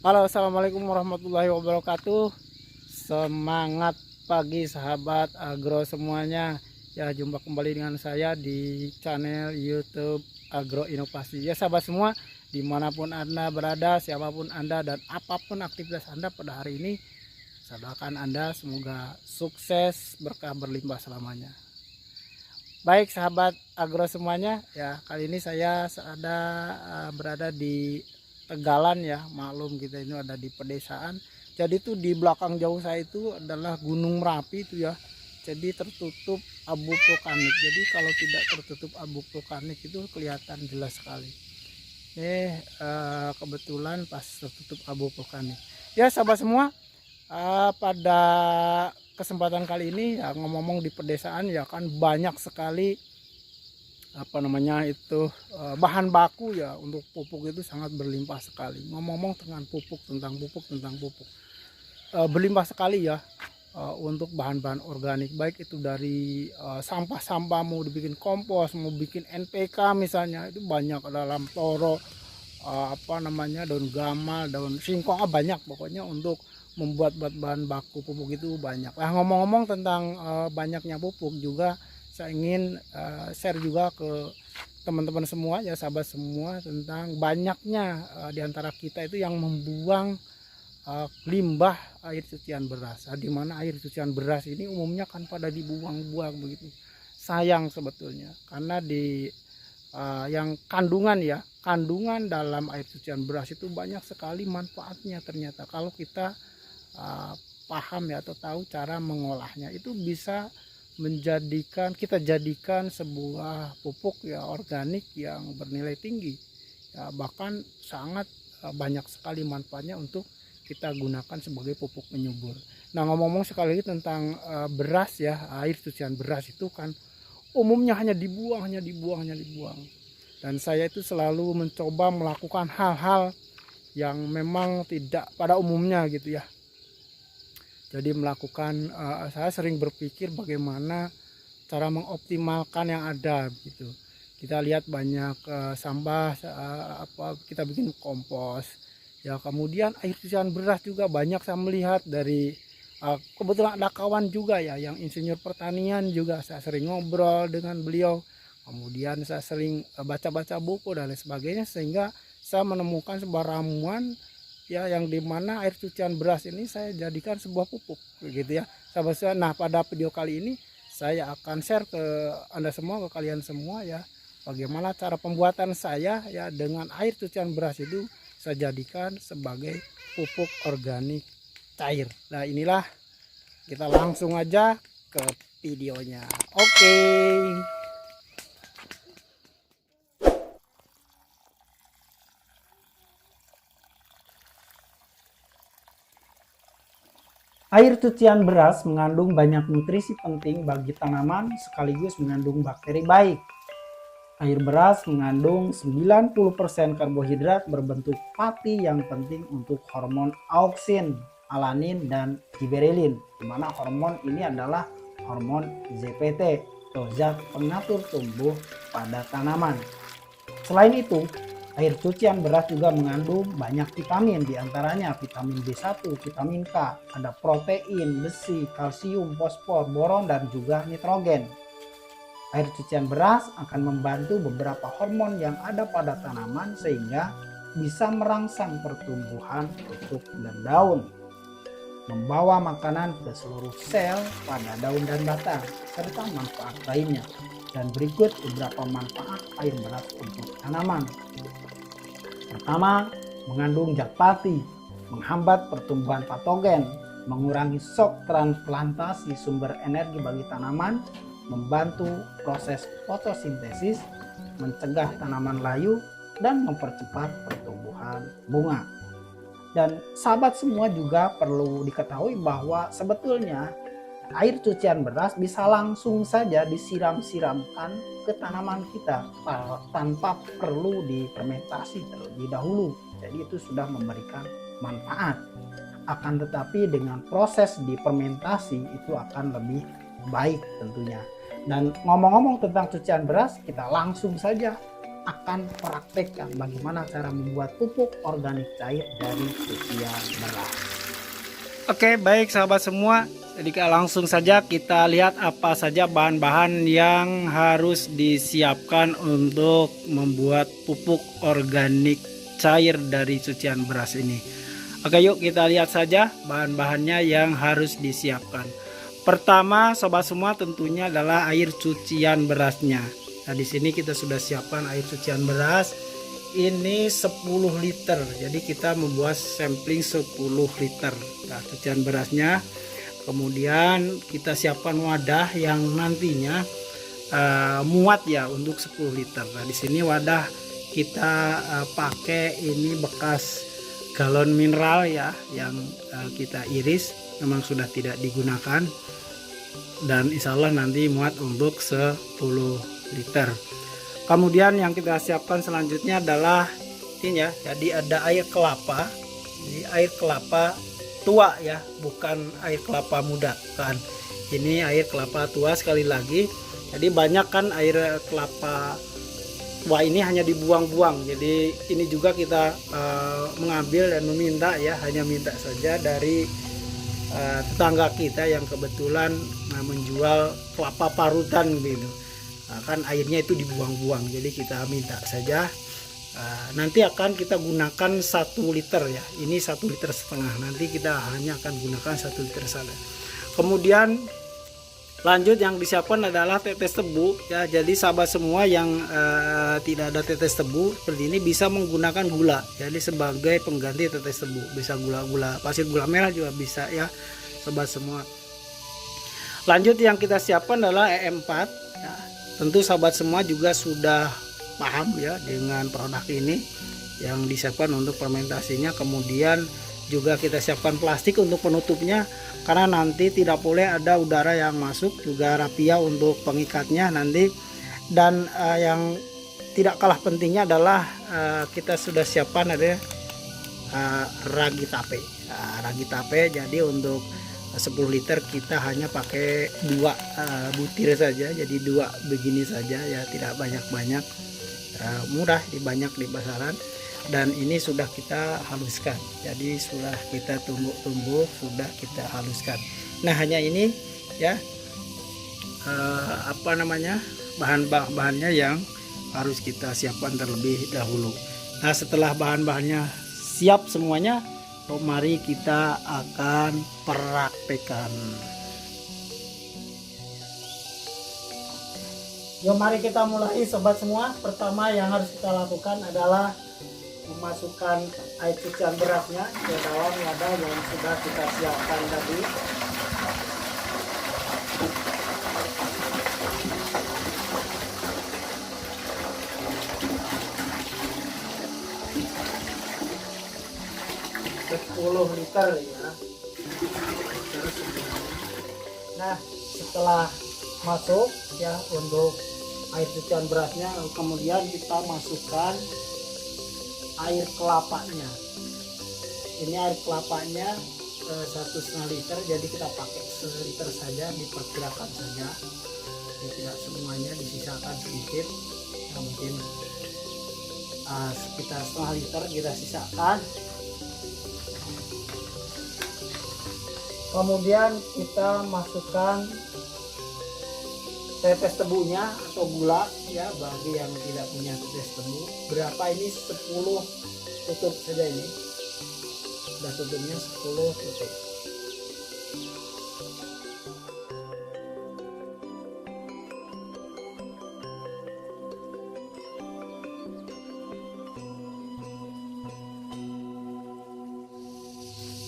Halo, assalamualaikum warahmatullahi wabarakatuh. Semangat pagi sahabat agro semuanya. Ya, jumpa kembali dengan saya di channel YouTube Agro Inovasi. Ya sahabat semua, dimanapun Anda berada, siapapun Anda dan apapun aktivitas Anda pada hari ini, saya doakan Anda semoga sukses, berkah berlimpah selamanya. Baik sahabat agro semuanya, ya kali ini saya berada di Tegalan ya, maklum kita ini ada di pedesaan. Jadi itu di belakang jauh saya itu adalah Gunung Merapi itu ya. Jadi tertutup abu vulkanik. Jadi kalau tidak tertutup abu vulkanik itu kelihatan jelas sekali. Kebetulan pas tertutup abu vulkanik. Ya sahabat semua, pada kesempatan kali ini ya ngomong-ngomong di pedesaan ya kan banyak sekali bahan baku ya untuk pupuk itu sangat berlimpah sekali. Ngomong-ngomong tentang pupuk berlimpah sekali ya untuk bahan-bahan organik, baik itu dari sampah-sampah mau dibikin kompos, mau bikin NPK misalnya, itu banyak dalam toro, daun gamal, daun singkong, banyak pokoknya untuk membuat bahan baku pupuk itu banyak. Nah, ngomong-ngomong tentang banyaknya pupuk juga, saya ingin share juga ke teman-teman semua ya, sahabat semua, tentang banyaknya di antara kita itu yang membuang limbah air cucian beras. Di mana air cucian beras ini umumnya kan pada dibuang-buang begitu. Sayang sebetulnya, karena di yang kandungan dalam air cucian beras itu banyak sekali manfaatnya. Ternyata kalau kita paham ya atau tahu cara mengolahnya, itu bisa kita jadikan sebuah pupuk ya organik yang bernilai tinggi ya, bahkan sangat banyak sekali manfaatnya untuk kita gunakan sebagai pupuk penyubur. Nah, ngomong-ngomong sekali lagi tentang beras ya, air cucian beras itu kan umumnya hanya dibuang. Dan saya itu selalu mencoba melakukan hal-hal yang memang tidak pada umumnya gitu ya. Jadi saya sering berpikir bagaimana cara mengoptimalkan yang ada gitu. Kita lihat banyak sampah, kita bikin kompos ya, kemudian air cucian beras juga banyak saya melihat dari kebetulan ada kawan juga ya yang insinyur pertanian juga, saya sering ngobrol dengan beliau, kemudian saya sering baca-baca buku dan lain sebagainya, sehingga saya menemukan sebuah ramuan ya yang dimana air cucian beras ini saya jadikan sebuah pupuk begitu ya sahabat. Nah, pada video kali ini saya akan share ke Anda semua, ke kalian semua ya, bagaimana cara pembuatan saya ya dengan air cucian beras itu saya jadikan sebagai pupuk organik cair. Nah, inilah, kita langsung aja ke videonya. Oke. Air cucian beras mengandung banyak nutrisi penting bagi tanaman sekaligus mengandung bakteri baik. Air beras mengandung 90% karbohidrat berbentuk pati yang penting untuk hormon auksin, alanin, dan giberelin, di mana hormon ini adalah hormon ZPT atau zat pengatur tumbuh pada tanaman. Selain itu, air cucian beras juga mengandung banyak vitamin, diantaranya vitamin B1, vitamin K, ada protein, besi, kalsium, fosfor, boron, dan juga nitrogen. Air cucian beras akan membantu beberapa hormon yang ada pada tanaman sehingga bisa merangsang pertumbuhan tutuk dan daun, membawa makanan ke seluruh sel pada daun dan batang, serta manfaat lainnya. Dan berikut beberapa manfaat air beras untuk tanaman. Pertama, mengandung zat pati, menghambat pertumbuhan patogen, mengurangi shock transplantasi sumber energi bagi tanaman, membantu proses fotosintesis, mencegah tanaman layu, dan mempercepat pertumbuhan bunga. Dan sahabat semua juga perlu diketahui bahwa sebetulnya air cucian beras bisa langsung saja disiram-siramkan ke tanaman kita tanpa perlu difermentasi terlebih dahulu. Jadi itu sudah memberikan manfaat. Akan tetapi dengan proses difermentasi itu akan lebih baik tentunya. Dan ngomong-ngomong tentang cucian beras, kita langsung saja akan praktekkan bagaimana cara membuat pupuk organik cair dari cucian beras. Oke, baik sahabat semua. Jadi langsung saja kita lihat apa saja bahan-bahan yang harus disiapkan untuk membuat pupuk organik cair dari cucian beras ini. Oke, yuk kita lihat saja bahan-bahannya yang harus disiapkan. Pertama, sobat semua, tentunya adalah air cucian berasnya. Nah, di sini kita sudah siapkan air cucian beras. Ini 10 liter. Jadi kita membuat sampling 10 liter. Nah, cucian berasnya. Kemudian kita siapkan wadah yang nantinya muat ya untuk 10 liter. Nah, di sini wadah kita pakai ini bekas galon mineral ya, yang kita iris, memang sudah tidak digunakan, dan insya Allah nanti muat untuk 10 liter. Kemudian yang kita siapkan selanjutnya adalah ini ya, jadi ada air kelapa. Jadi air kelapa tua ya, bukan air kelapa muda kan. Ini air kelapa tua sekali lagi. Jadi banyak kan air kelapa tua ini hanya dibuang-buang. Jadi ini juga kita mengambil dan meminta ya, hanya minta saja dari tetangga kita yang kebetulan menjual kelapa parutan gitu. Nah, kan airnya itu dibuang-buang. Jadi kita minta saja. Nanti akan kita gunakan 1 liter ya, ini 1,5 liter. Nanti kita hanya akan gunakan 1 liter saja. Kemudian lanjut yang disiapkan adalah tetes tebu ya. Jadi sahabat semua yang tidak ada tetes tebu seperti ini bisa menggunakan gula, jadi sebagai pengganti tetes tebu. Bisa gula pasir, gula merah juga bisa ya sahabat semua. Lanjut yang kita siapkan adalah EM4 ya. Tentu sahabat semua juga sudah paham ya dengan produk ini yang disiapkan untuk fermentasinya. Kemudian juga kita siapkan plastik untuk penutupnya, karena nanti tidak boleh ada udara yang masuk. Juga rapia untuk pengikatnya nanti. Dan yang tidak kalah pentingnya adalah kita sudah siapkan ada ragi tape. Ragi tape, jadi untuk 10 liter kita hanya pakai 2 butir saja, jadi 2 begini saja ya, tidak banyak-banyak. Murah, banyak di pasaran, dan ini sudah kita haluskan. Jadi sudah kita tumbuk, sudah kita haluskan. Nah, hanya ini ya bahan-bahannya yang harus kita siapkan terlebih dahulu. Nah, setelah bahan-bahannya siap semuanya, mari kita akan praktekkan. Yuk mari kita mulai sobat semua. Pertama yang harus kita lakukan adalah memasukkan air cucian berasnya ke dalam wadah yang sudah kita siapkan tadi. Sepuluh liter ya. Nah, setelah masuk ya untuk air cucian berasnya, kemudian kita masukkan air kelapanya. Ini air kelapanya 1,5 liter, jadi kita pakai 1 liter saja, diperkirakan saja. Jadi tidak semuanya, disisakan sedikit ya, mungkin sekitar 1,5 liter kita sisakan. Kemudian kita masukkan tetes tebunya atau gula ya, bagi yang tidak punya tetes tebu. Berapa ini? 10 tutup saja, ini sudah tutupnya 10 tutup.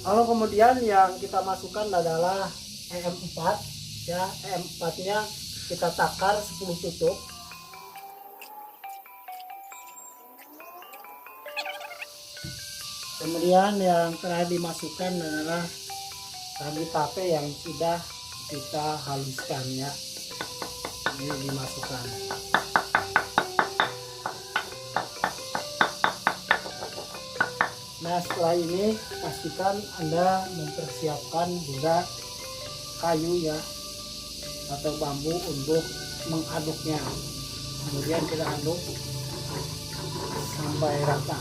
Lalu kemudian yang kita masukkan adalah EM4 ya. EM4 nya kita takar 10 tutup. Kemudian yang terakhir dimasukkan adalah ragi tape yang sudah kita haluskan ya. Ini dimasukkan. Nah, setelah ini pastikan Anda mempersiapkan juga kayu ya atau bambu untuk mengaduknya. Kemudian kita aduk sampai rata.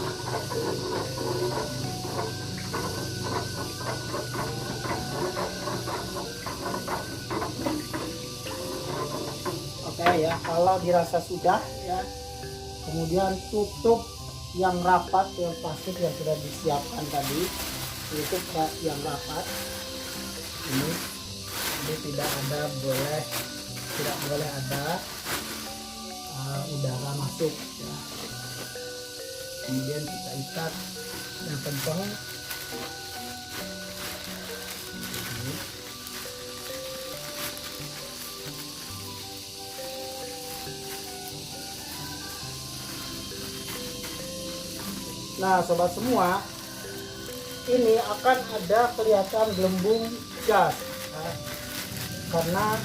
Oke ya, kalau dirasa sudah ya, kemudian tutup yang rapat, yang plastik yang sudah disiapkan tadi, tutup yang rapat ini. Jadi tidak boleh ada udara masuk ya. Kemudian kita ikat yang kencang. Nah sobat semua, ini akan ada kelihatan gelembung gas ya, karena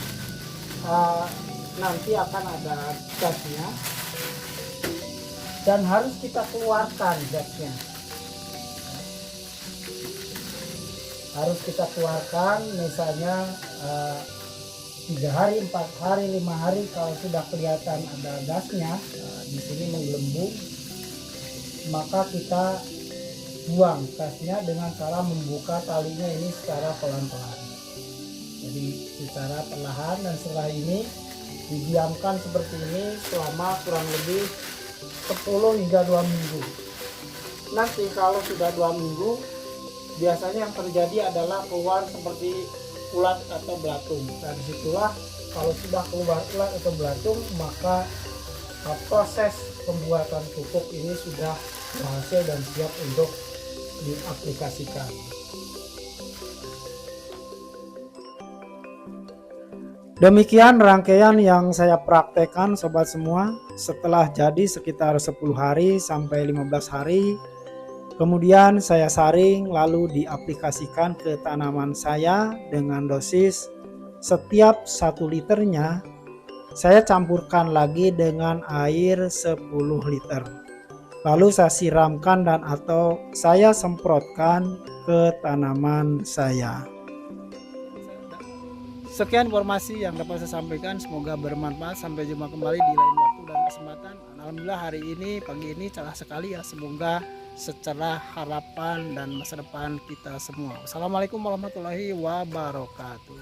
nanti akan ada gasnya dan harus kita keluarkan gasnya. Harus kita keluarkan, misalnya 3 hari, 4 hari, 5 hari kalau sudah kelihatan ada gasnya di sini menggelembung, maka kita buang gasnya dengan cara membuka talinya ini secara pelan-pelan. Jadi secara perlahan, dan setelah ini didiamkan seperti ini selama kurang lebih 10 hingga 2 minggu. Nanti kalau sudah 2 minggu, biasanya yang terjadi adalah keluar seperti ulat atau belatung. Dan disitulah kalau sudah keluar ulat atau belatung, maka proses pembuatan pupuk ini sudah berhasil dan siap untuk diaplikasikan. Demikian rangkaian yang saya praktekkan sobat semua. Setelah jadi sekitar 10 hari sampai 15 hari, kemudian saya saring lalu diaplikasikan ke tanaman saya dengan dosis setiap 1 liternya saya campurkan lagi dengan air 10 liter. Lalu saya siramkan dan atau saya semprotkan ke tanaman saya. Sekian informasi yang dapat saya sampaikan, semoga bermanfaat. Sampai jumpa kembali di lain waktu dan kesempatan. Alhamdulillah hari ini, pagi ini cerah sekali ya, semoga secerah harapan dan masa depan kita semua. Wassalamualaikum warahmatullahi wabarakatuh.